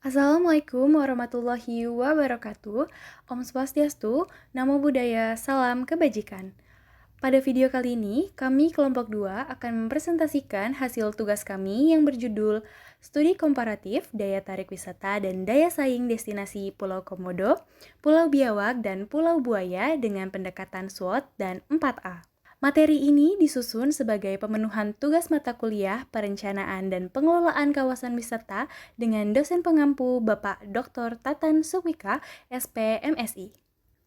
Assalamualaikum warahmatullahi wabarakatuh. Om Swastiastu, Namo Buddhaya, Salam Kebajikan. Pada video kali ini, kami kelompok 2 akan mempresentasikan hasil tugas kami yang berjudul Studi Komparatif Daya Tarik Wisata dan Daya Saing Destinasi Pulau Komodo, Pulau Biawak, dan Pulau Buaya dengan pendekatan SWOT dan 4A. Materi ini disusun sebagai pemenuhan tugas mata kuliah Perencanaan dan Pengelolaan Kawasan Wisata dengan dosen pengampu Bapak Dr. Tatan Sukwika, SP MSI.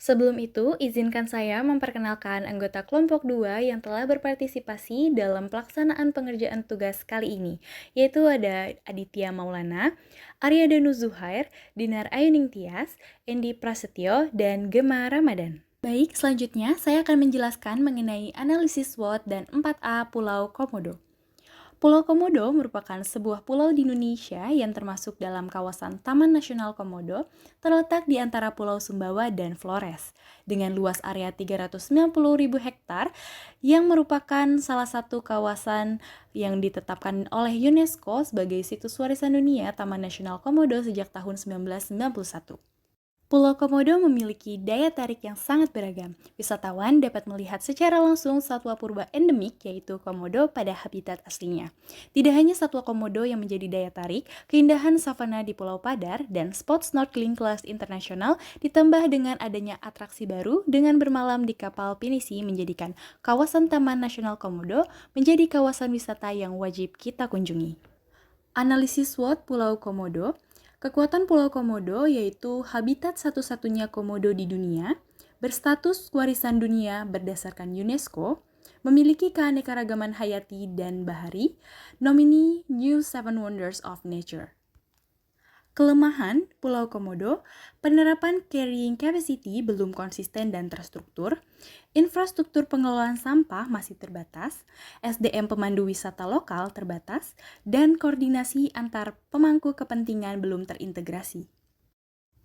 Sebelum itu, izinkan saya memperkenalkan anggota kelompok 2 yang telah berpartisipasi dalam pelaksanaan pengerjaan tugas kali ini, yaitu ada Aditya Maulana, Arya Danu Zuhair, Dinar Ayuning Tias, Endi Prasetyo, dan Gema Ramadan. Baik, selanjutnya saya akan menjelaskan mengenai analisis SWOT dan 4A Pulau Komodo. Pulau Komodo merupakan sebuah pulau di Indonesia yang termasuk dalam kawasan Taman Nasional Komodo, terletak di antara Pulau Sumbawa dan Flores, dengan luas area 390.000 hektar yang merupakan salah satu kawasan yang ditetapkan oleh UNESCO sebagai situs warisan dunia Taman Nasional Komodo sejak tahun 1991. Pulau Komodo memiliki daya tarik yang sangat beragam. Wisatawan dapat melihat secara langsung satwa purba endemik yaitu komodo pada habitat aslinya. Tidak hanya satwa komodo yang menjadi daya tarik, keindahan savana di Pulau Padar dan spot snorkeling kelas internasional ditambah dengan adanya atraksi baru dengan bermalam di kapal pinisi menjadikan kawasan Taman Nasional Komodo menjadi kawasan wisata yang wajib kita kunjungi. Analisis SWOT Pulau Komodo. Kekuatan Pulau Komodo yaitu habitat satu-satunya komodo di dunia, berstatus warisan dunia berdasarkan UNESCO, memiliki keanekaragaman hayati dan bahari, nomini New Seven Wonders of Nature. Kelemahan Pulau Komodo, penerapan carrying capacity belum konsisten dan terstruktur, infrastruktur pengelolaan sampah masih terbatas, SDM pemandu wisata lokal terbatas, dan koordinasi antar pemangku kepentingan belum terintegrasi.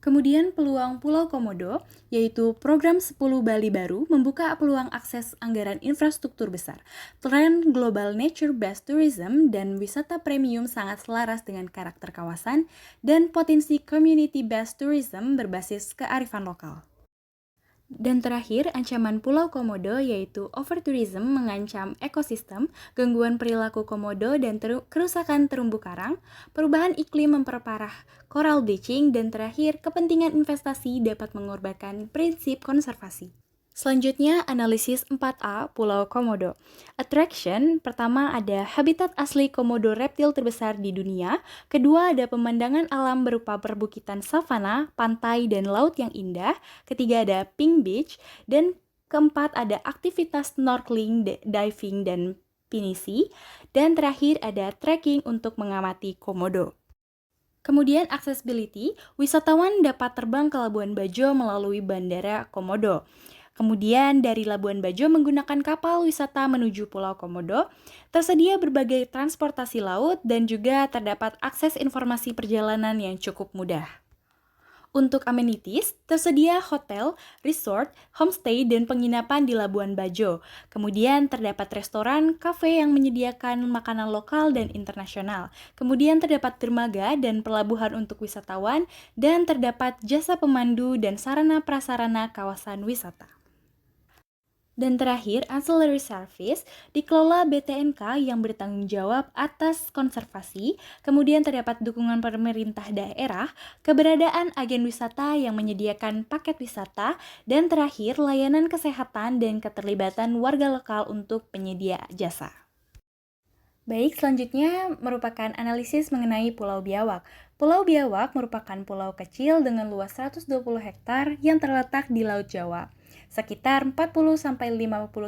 Kemudian peluang Pulau Komodo, yaitu program 10 Bali Baru membuka peluang akses anggaran infrastruktur besar. Tren global nature-based tourism dan wisata premium sangat selaras dengan karakter kawasan dan potensi community-based tourism berbasis kearifan lokal. Dan terakhir, ancaman Pulau Komodo yaitu overtourism mengancam ekosistem, gangguan perilaku komodo dan kerusakan terumbu karang, perubahan iklim memperparah coral bleaching, dan terakhir, kepentingan investasi dapat mengorbankan prinsip konservasi. Selanjutnya, analisis 4A Pulau Komodo. Attraction, pertama ada habitat asli komodo reptil terbesar di dunia, kedua ada pemandangan alam berupa perbukitan savana, pantai, dan laut yang indah, ketiga ada Pink Beach, dan keempat ada aktivitas snorkeling, diving, dan pinisi, dan terakhir ada trekking untuk mengamati komodo. Kemudian accessibility, wisatawan dapat terbang ke Labuan Bajo melalui Bandara Komodo. Kemudian dari Labuan Bajo menggunakan kapal wisata menuju Pulau Komodo, tersedia berbagai transportasi laut dan juga terdapat akses informasi perjalanan yang cukup mudah. Untuk amenities, tersedia hotel, resort, homestay, dan penginapan di Labuan Bajo. Kemudian terdapat restoran, kafe yang menyediakan makanan lokal dan internasional. Kemudian terdapat dermaga dan pelabuhan untuk wisatawan, dan terdapat jasa pemandu dan sarana-prasarana kawasan wisata. Dan terakhir, ancillary service dikelola BTNK yang bertanggung jawab atas konservasi, kemudian terdapat dukungan pemerintah daerah, keberadaan agen wisata yang menyediakan paket wisata, dan terakhir layanan kesehatan dan keterlibatan warga lokal untuk penyedia jasa. Baik, selanjutnya merupakan analisis mengenai Pulau Biawak. Pulau Biawak merupakan pulau kecil dengan luas 120 hektar yang terletak di Laut Jawa, sekitar 40-50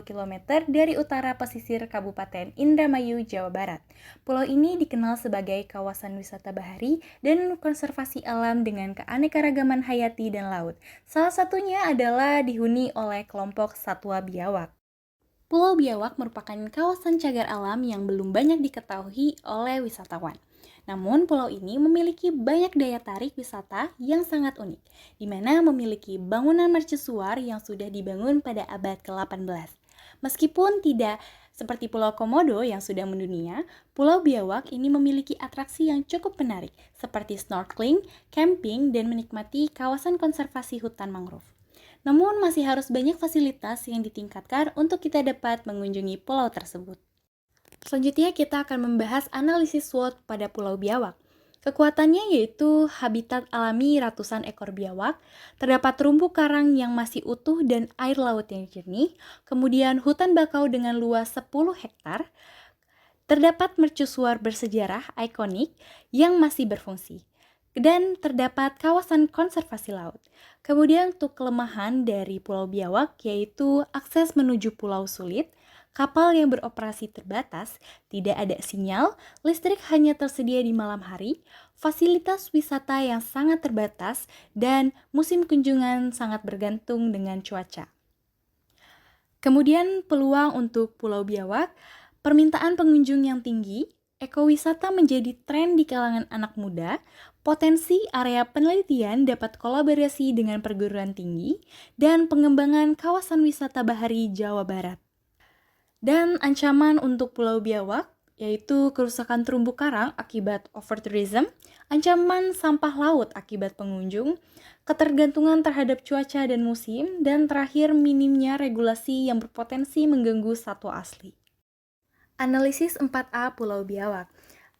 km dari utara pesisir Kabupaten Indramayu, Jawa Barat. Pulau ini dikenal sebagai kawasan wisata bahari dan konservasi alam dengan keanekaragaman hayati dan laut. Salah satunya adalah dihuni oleh kelompok satwa biawak. Pulau Biawak merupakan kawasan cagar alam yang belum banyak diketahui oleh wisatawan. Namun, pulau ini memiliki banyak daya tarik wisata yang sangat unik, di mana memiliki bangunan mercusuar yang sudah dibangun pada abad ke-18. Meskipun tidak seperti Pulau Komodo yang sudah mendunia, Pulau Biawak ini memiliki atraksi yang cukup menarik, seperti snorkeling, camping, dan menikmati kawasan konservasi hutan mangrove. Namun masih harus banyak fasilitas yang ditingkatkan untuk kita dapat mengunjungi pulau tersebut. Selanjutnya kita akan membahas analisis SWOT pada Pulau Biawak. Kekuatannya yaitu habitat alami ratusan ekor biawak, terdapat terumbu karang yang masih utuh dan air laut yang jernih, kemudian hutan bakau dengan luas 10 hektar, terdapat mercusuar bersejarah ikonik yang masih berfungsi, dan terdapat kawasan konservasi laut. Kemudian untuk kelemahan dari Pulau Biawak yaitu akses menuju pulau sulit, kapal yang beroperasi terbatas, tidak ada sinyal, listrik hanya tersedia di malam hari, fasilitas wisata yang sangat terbatas, dan musim kunjungan sangat bergantung dengan cuaca. Kemudian peluang untuk Pulau Biawak, permintaan pengunjung yang tinggi, ekowisata menjadi tren di kalangan anak muda, potensi area penelitian dapat kolaborasi dengan perguruan tinggi, dan pengembangan kawasan wisata bahari Jawa Barat. Dan ancaman untuk Pulau Biawak yaitu kerusakan terumbu karang akibat overtourism, ancaman sampah laut akibat pengunjung, ketergantungan terhadap cuaca dan musim, dan terakhir minimnya regulasi yang berpotensi mengganggu satwa asli. Analisis 4A Pulau Biawak.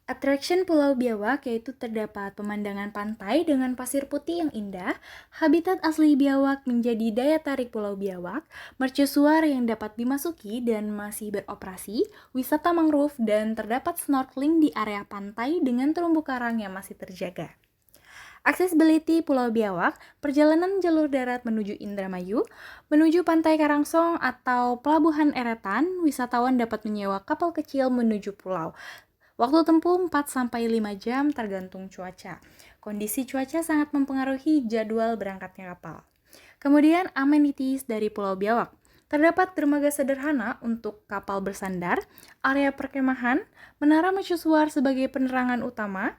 Attraction Pulau Biawak yaitu terdapat pemandangan pantai dengan pasir putih yang indah, habitat asli biawak menjadi daya tarik Pulau Biawak, mercusuar yang dapat dimasuki dan masih beroperasi, wisata mangrove, dan terdapat snorkeling di area pantai dengan terumbu karang yang masih terjaga. Accessibility Pulau Biawak, perjalanan jalur darat menuju Indramayu, menuju Pantai Karangsong atau Pelabuhan Eretan, wisatawan dapat menyewa kapal kecil menuju pulau. Waktu tempuh 4-5 jam tergantung cuaca. Kondisi cuaca sangat mempengaruhi jadwal berangkatnya kapal. Kemudian amenities dari Pulau Biawak. Terdapat dermaga sederhana untuk kapal bersandar, area perkemahan, menara mercusuar sebagai penerangan utama,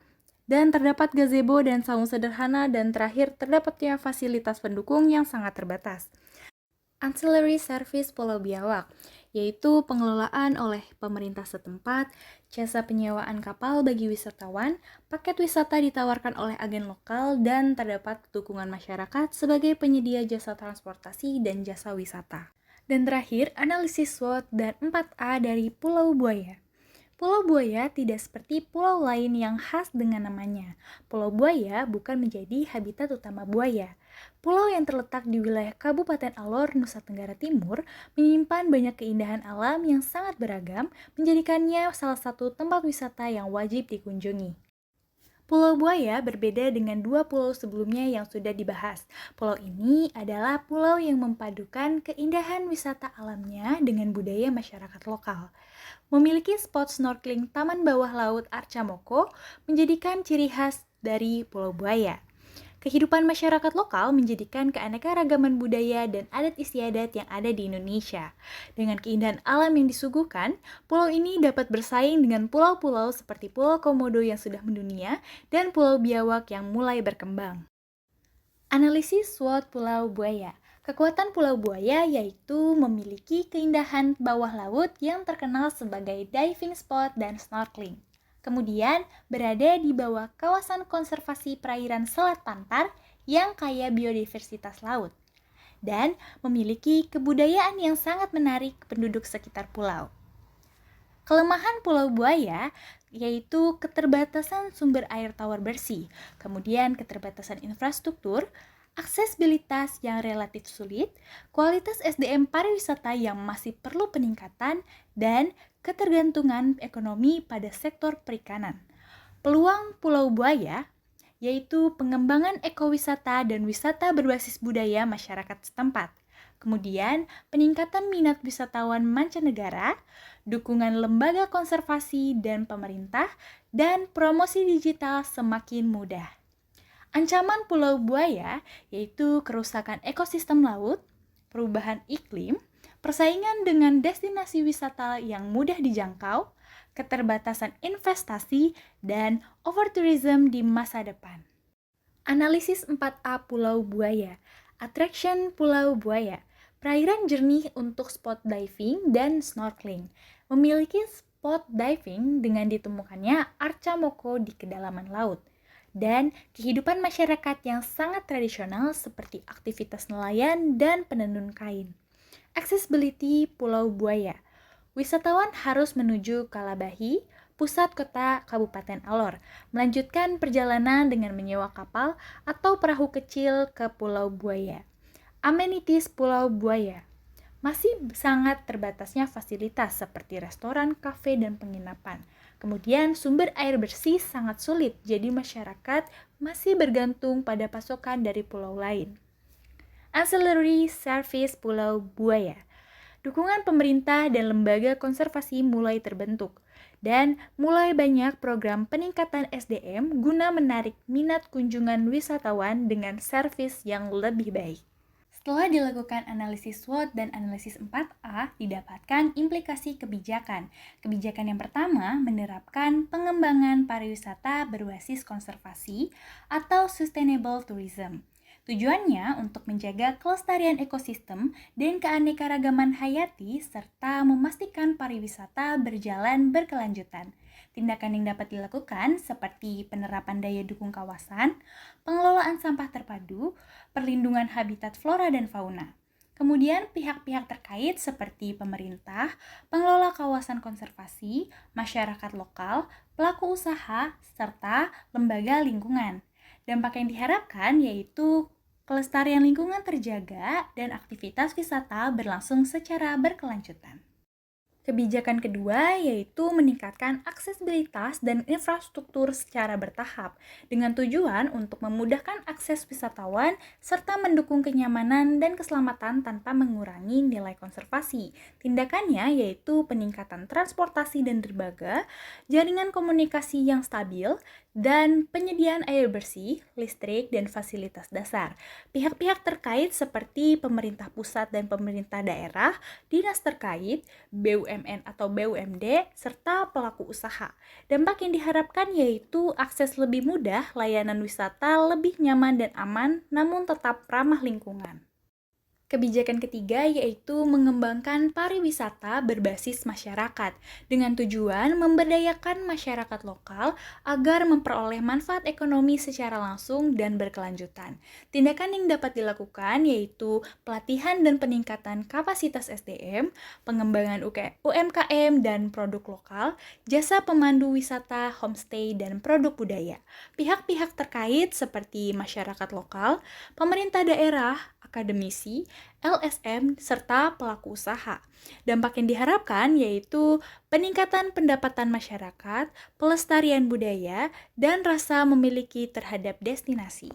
dan terdapat gazebo dan saung sederhana, dan terakhir terdapatnya fasilitas pendukung yang sangat terbatas. Ancillary Service Pulau Biawak, yaitu pengelolaan oleh pemerintah setempat, jasa penyewaan kapal bagi wisatawan, paket wisata ditawarkan oleh agen lokal, dan terdapat dukungan masyarakat sebagai penyedia jasa transportasi dan jasa wisata. Dan terakhir, analisis SWOT dan 4A dari Pulau Buaya. Pulau Buaya tidak seperti pulau lain yang khas dengan namanya. Pulau Buaya bukan menjadi habitat utama buaya. Pulau yang terletak di wilayah Kabupaten Alor, Nusa Tenggara Timur, menyimpan banyak keindahan alam yang sangat beragam, menjadikannya salah satu tempat wisata yang wajib dikunjungi. Pulau Buaya berbeda dengan dua pulau sebelumnya yang sudah dibahas. Pulau ini adalah pulau yang memadukan keindahan wisata alamnya dengan budaya masyarakat lokal. Memiliki spot snorkeling Taman Bawah Laut Arca Moko menjadikan ciri khas dari Pulau Buaya. Kehidupan masyarakat lokal menjadikan keanekaragaman budaya dan adat istiadat yang ada di Indonesia. Dengan keindahan alam yang disuguhkan, pulau ini dapat bersaing dengan pulau-pulau seperti Pulau Komodo yang sudah mendunia dan Pulau Biawak yang mulai berkembang. Analisis SWOT Pulau Buaya. Kekuatan Pulau Buaya yaitu memiliki keindahan bawah laut yang terkenal sebagai diving spot dan snorkeling. Kemudian berada di bawah kawasan konservasi perairan Selat Pantar yang kaya biodiversitas laut. Dan memiliki kebudayaan yang sangat menarik penduduk sekitar pulau. Kelemahan Pulau Buaya yaitu keterbatasan sumber air tawar bersih, kemudian keterbatasan infrastruktur, aksesibilitas yang relatif sulit, kualitas SDM pariwisata yang masih perlu peningkatan, dan ketergantungan ekonomi pada sektor perikanan. Peluang Pulau Buaya yaitu pengembangan ekowisata dan wisata berbasis budaya masyarakat setempat. Kemudian, peningkatan minat wisatawan mancanegara, dukungan lembaga konservasi dan pemerintah, dan promosi digital semakin mudah. Ancaman Pulau Buaya yaitu kerusakan ekosistem laut, perubahan iklim, persaingan dengan destinasi wisata yang mudah dijangkau, keterbatasan investasi, dan overtourism di masa depan. Analisis 4A Pulau Buaya. Attraction Pulau Buaya. Perairan jernih untuk spot diving dan snorkeling. Memiliki spot diving dengan ditemukannya arca moko di kedalaman laut. Dan kehidupan masyarakat yang sangat tradisional seperti aktivitas nelayan dan penenun kain. Accessibility Pulau Buaya. Wisatawan harus menuju Kalabahi, pusat kota Kabupaten Alor, melanjutkan perjalanan dengan menyewa kapal atau perahu kecil ke Pulau Buaya. Amenities Pulau Buaya. Masih sangat terbatasnya fasilitas seperti restoran, kafe, dan penginapan. Kemudian sumber air bersih sangat sulit, jadi masyarakat masih bergantung pada pasokan dari pulau lain. Ancillary Service Pulau Buaya. Dukungan pemerintah dan lembaga konservasi mulai terbentuk, dan mulai banyak program peningkatan SDM guna menarik minat kunjungan wisatawan dengan servis yang lebih baik. Setelah dilakukan analisis SWOT dan analisis 4A, didapatkan implikasi kebijakan. Kebijakan yang pertama menerapkan pengembangan pariwisata berbasis konservasi atau sustainable tourism. Tujuannya untuk menjaga kelestarian ekosistem dan keanekaragaman hayati serta memastikan pariwisata berjalan berkelanjutan. Tindakan yang dapat dilakukan seperti penerapan daya dukung kawasan, pengelolaan sampah terpadu, perlindungan habitat flora dan fauna. Kemudian pihak-pihak terkait seperti pemerintah, pengelola kawasan konservasi, masyarakat lokal, pelaku usaha, serta lembaga lingkungan. Dampak yang diharapkan yaitu kelestarian lingkungan terjaga dan aktivitas wisata berlangsung secara berkelanjutan. Kebijakan kedua yaitu meningkatkan aksesibilitas dan infrastruktur secara bertahap dengan tujuan untuk memudahkan akses wisatawan serta mendukung kenyamanan dan keselamatan tanpa mengurangi nilai konservasi. Tindakannya yaitu peningkatan transportasi dan dermaga, jaringan komunikasi yang stabil, dan penyediaan air bersih, listrik, dan fasilitas dasar. Pihak-pihak terkait seperti pemerintah pusat dan pemerintah daerah, dinas terkait, BUMN atau BUMD, serta pelaku usaha. Dampak yang diharapkan yaitu akses lebih mudah, layanan wisata lebih nyaman dan aman, namun tetap ramah lingkungan. Kebijakan ketiga yaitu mengembangkan pariwisata berbasis masyarakat dengan tujuan memberdayakan masyarakat lokal agar memperoleh manfaat ekonomi secara langsung dan berkelanjutan. Tindakan yang dapat dilakukan yaitu pelatihan dan peningkatan kapasitas SDM, pengembangan UMKM dan produk lokal, jasa pemandu wisata, homestay, dan produk budaya. Pihak-pihak terkait seperti masyarakat lokal, pemerintah daerah, akademisi, LSM, serta pelaku usaha. Dampak yang diharapkan yaitu peningkatan pendapatan masyarakat, pelestarian budaya, dan rasa memiliki terhadap destinasi.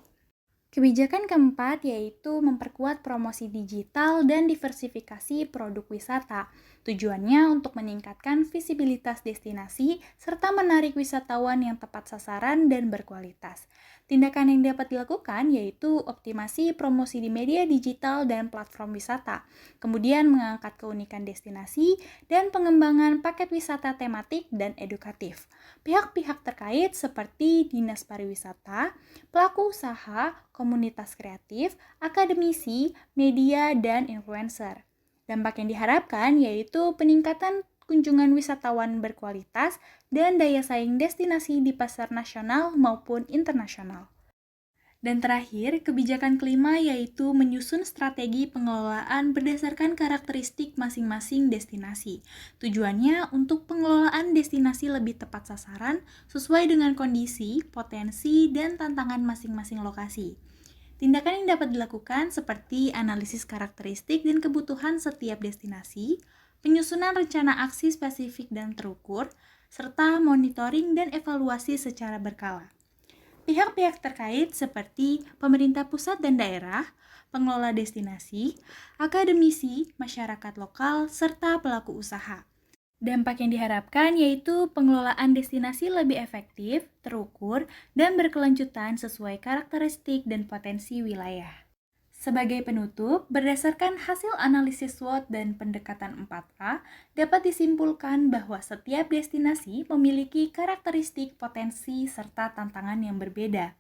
Kebijakan keempat yaitu memperkuat promosi digital dan diversifikasi produk wisata. Tujuannya untuk meningkatkan visibilitas destinasi serta menarik wisatawan yang tepat sasaran dan berkualitas. Tindakan yang dapat dilakukan yaitu optimasi promosi di media digital dan platform wisata, kemudian mengangkat keunikan destinasi dan pengembangan paket wisata tematik dan edukatif. Pihak-pihak terkait seperti Dinas Pariwisata, pelaku usaha, komunitas kreatif, akademisi, media, dan influencer. Dampak yang diharapkan yaitu peningkatan kunjungan wisatawan berkualitas dan daya saing destinasi di pasar nasional maupun internasional. Dan terakhir, kebijakan kelima yaitu menyusun strategi pengelolaan berdasarkan karakteristik masing-masing destinasi. Tujuannya untuk pengelolaan destinasi lebih tepat sasaran sesuai dengan kondisi, potensi, dan tantangan masing-masing lokasi. Tindakan yang dapat dilakukan seperti analisis karakteristik dan kebutuhan setiap destinasi, penyusunan rencana aksi spesifik dan terukur, serta monitoring dan evaluasi secara berkala. Pihak-pihak terkait seperti pemerintah pusat dan daerah, pengelola destinasi, akademisi, masyarakat lokal, serta pelaku usaha. Dampak yang diharapkan yaitu pengelolaan destinasi lebih efektif, terukur, dan berkelanjutan sesuai karakteristik dan potensi wilayah. Sebagai penutup, berdasarkan hasil analisis SWOT dan pendekatan 4A, dapat disimpulkan bahwa setiap destinasi memiliki karakteristik, potensi, serta tantangan yang berbeda.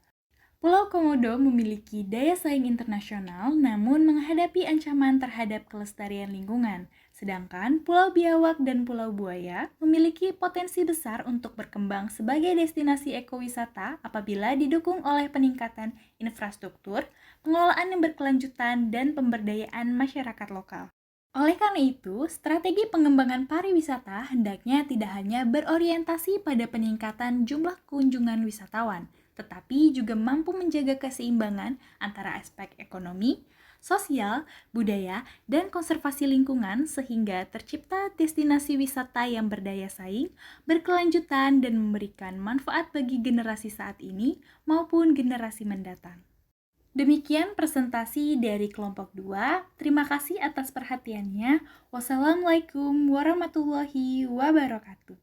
Pulau Komodo memiliki daya saing internasional namun menghadapi ancaman terhadap kelestarian lingkungan. Sedangkan Pulau Biawak dan Pulau Buaya memiliki potensi besar untuk berkembang sebagai destinasi ekowisata apabila didukung oleh peningkatan infrastruktur, pengelolaan yang berkelanjutan, dan pemberdayaan masyarakat lokal. Oleh karena itu, strategi pengembangan pariwisata hendaknya tidak hanya berorientasi pada peningkatan jumlah kunjungan wisatawan, tetapi juga mampu menjaga keseimbangan antara aspek ekonomi, sosial, budaya, dan konservasi lingkungan sehingga tercipta destinasi wisata yang berdaya saing, berkelanjutan, dan memberikan manfaat bagi generasi saat ini maupun generasi mendatang. Demikian presentasi dari kelompok 2. Terima kasih atas perhatiannya. Wassalamualaikum warahmatullahi wabarakatuh.